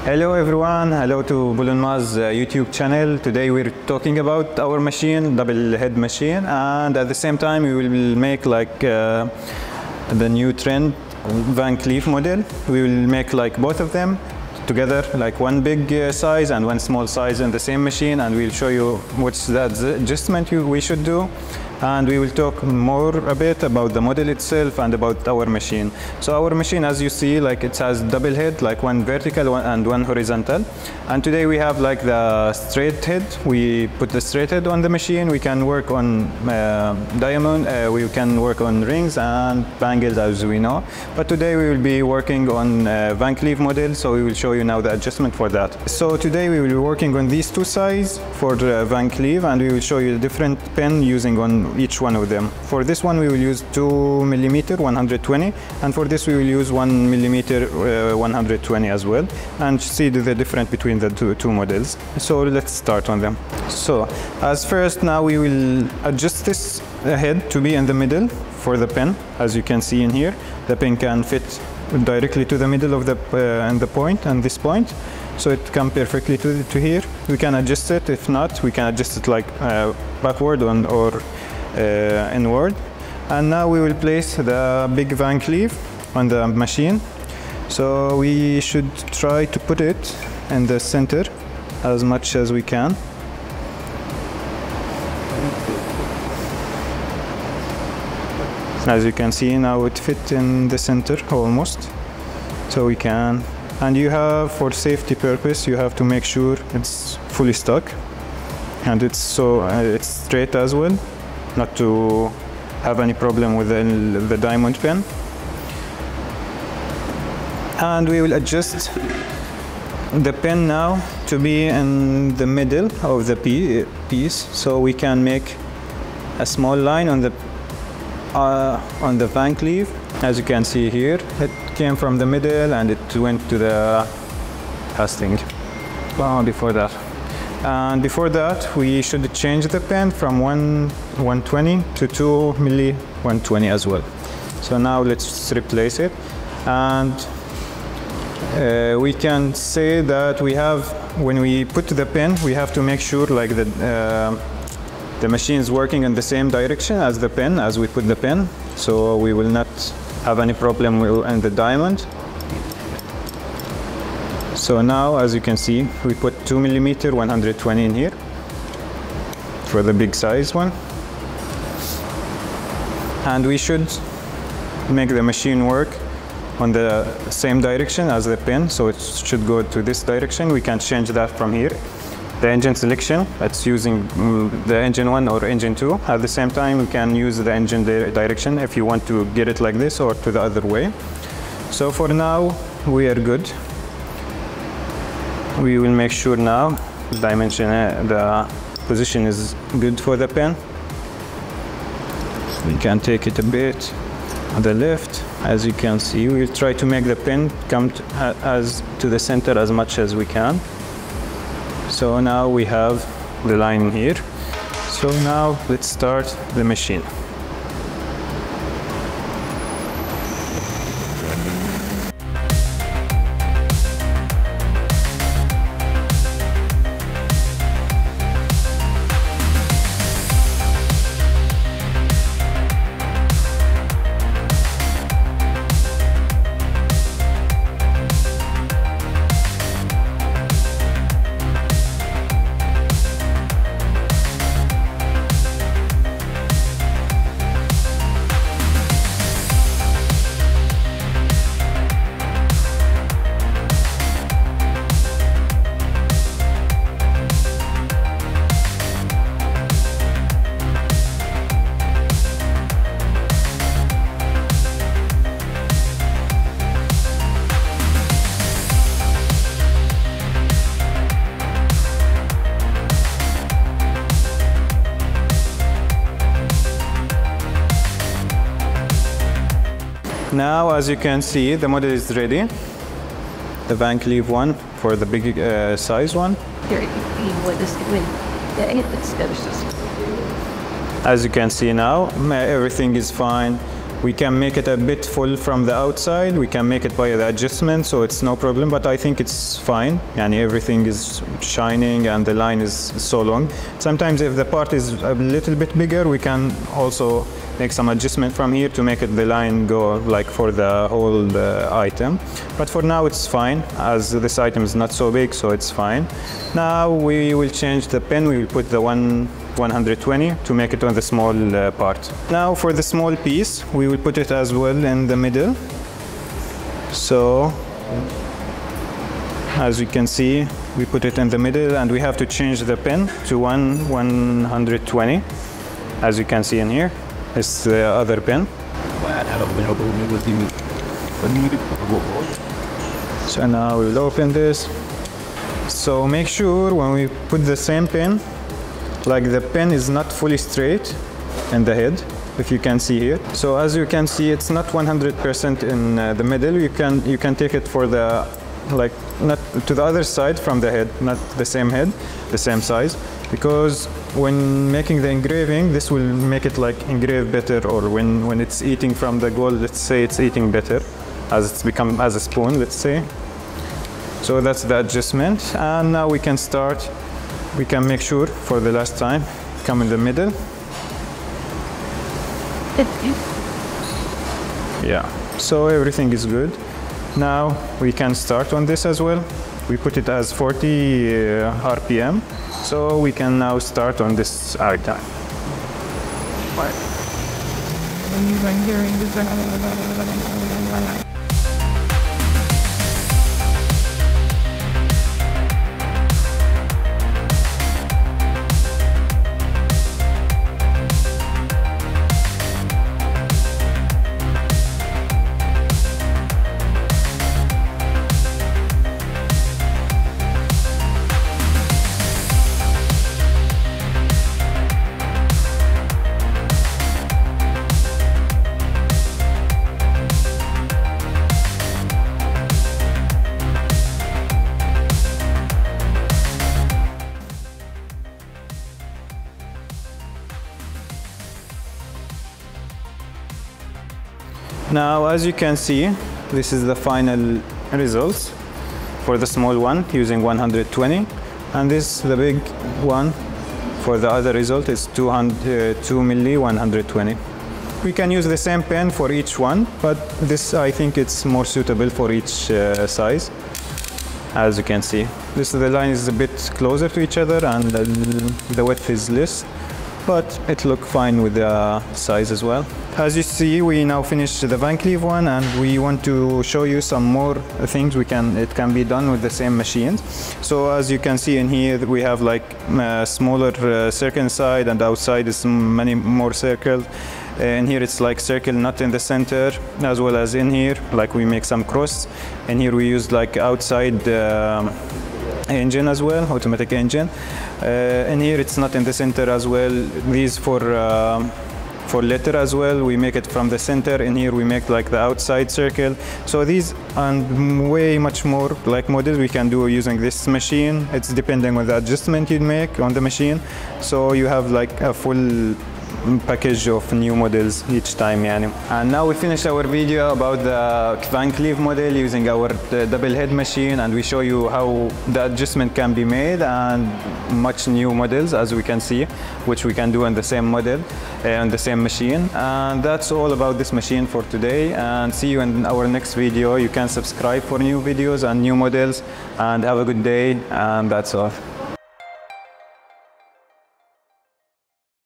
Hello everyone, hello to Bulunma's YouTube channel. Today we're talking about our machine, double head machine, and at the same time we will make like the new trend Van Cleef model. We will make like both of them together, like one big size and one small size in the same machine, and we'll show you what's the adjustment we should do. And we will talk more a bit about the model itself and about our machine. So our machine, as you see, like it has double head, like one vertical and one horizontal. And today we have like the straight head. We put the straight head on the machine. We can work on diamond, we can work on rings and bangles, as we know. But today we will be working on Van Cleef model, so we will show you now the adjustment for that. So today we will be working on these two sizes for the Van Cleef, and we will show you the different pen using on each one of them. For this one we will use 2mm 120, and for this we will use 1mm 120 as well, and see the difference between the two models. So let's start on them. So as first, now we will adjust this head to be in the middle for the pen. As you can see in here, the pen can fit directly to the middle of the and the point and this point, so it comes perfectly to here. We can adjust it. If not, we can adjust it like backward or inward. And now we will place the big Van Cleef on the machine. So we should try to put it in the center as much as we can. As you can see, now it fits in the center almost. So we can, and you have, for safety purpose, you have to make sure it's fully stuck and it's it's straight as well, not to have any problem with the diamond pen. And we will adjust the pen now to be in the middle of the piece, so we can make a small line on the Van Cleef. As you can see here, it came from the middle and it went to the casting. Before that. And before that, we should change the pen from 120 to 2mm 120 as well. So now let's replace it. And we can say that we have, when we put the pen, we have to make sure like the machine is working in the same direction as the pen, as we put the pen. So we will not have any problem in the diamond. So now, as you can see, we put 2mm 120 in here for the big size one. And we should make the machine work on the same direction as the pen, so it should go to this direction. We can change that from here. The engine selection, it's using the engine 1 or engine 2. At the same time, we can use the engine direction if you want to get it like this or to the other way. So for now, we are good. We will make sure now the dimension, the position is good for the pen. We can take it a bit on the left. As you can see, we'll try to make the pen come to the center as much as we can. So now we have the line here. So now let's start the machine. Now, as you can see, the model is ready. The Van Cleef one for the big size one. As you can see now, everything is fine. We can make it a bit full from the outside. We can make it by the adjustment, so it's no problem, but I think it's fine. And everything is shining and the line is so long. Sometimes if the part is a little bit bigger, we can also make some adjustment from here to make it the line go like for the whole item. But for now it's fine, as this item is not so big, so it's fine. Now we will change the pen. We will put the 120 to make it on the small part. Now for the small piece, we will put it as well in the middle. So as you can see, we put it in the middle, and we have to change the pen to 120. As you can see in here, it's the other pen. So now we will open this. So make sure when we put the same pen, like the pen is not fully straight in the head, if you can see here. So as you can see, it's not 100% in the middle. You can take it for the, like, not to the other side from the head, not the same head, the same size, because when making the engraving, this will make it like engrave better, or when it's eating from the gold, let's say it's eating better, as it's become as a spoon, let's say. So that's the adjustment, and now we can start. We can make sure for the last time, come in the middle. Yeah, so everything is good. Now we can start on this as well. We put it as 40 RPM, so we can now start on this item. Now, as you can see, this is the final results for the small one using 120, and this the big one for the other result is 2 milli 120. We can use the same pen for each one, but this I think it's more suitable for each size. As you can see, the line is a bit closer to each other, and the width is less, but it looks fine with the size as well. As you see, we now finished the Van Cleef one, and we want to show you some more things it can be done with the same machines. So as you can see in here, we have like smaller circle inside, and outside is many more circles. In here it's like circle not in the center, as well as in here, like we make some cross. And here we use like outside engine as well, automatic engine. And here it's not in the center as well. These for letter as well, we make it from the center. In here we make like the outside circle. So these and way much more like models we can do using this machine. It's depending on the adjustment you make on the machine. So you have like a full package of new models each time. Yani. And now we finished our video about the Van Cleef model using our double head machine, and we show you how the adjustment can be made, and much new models as we can see, which we can do on the same model on the same machine. And that's all about this machine for today, and see you in our next video. You can subscribe for new videos and new models, and have a good day, and that's all.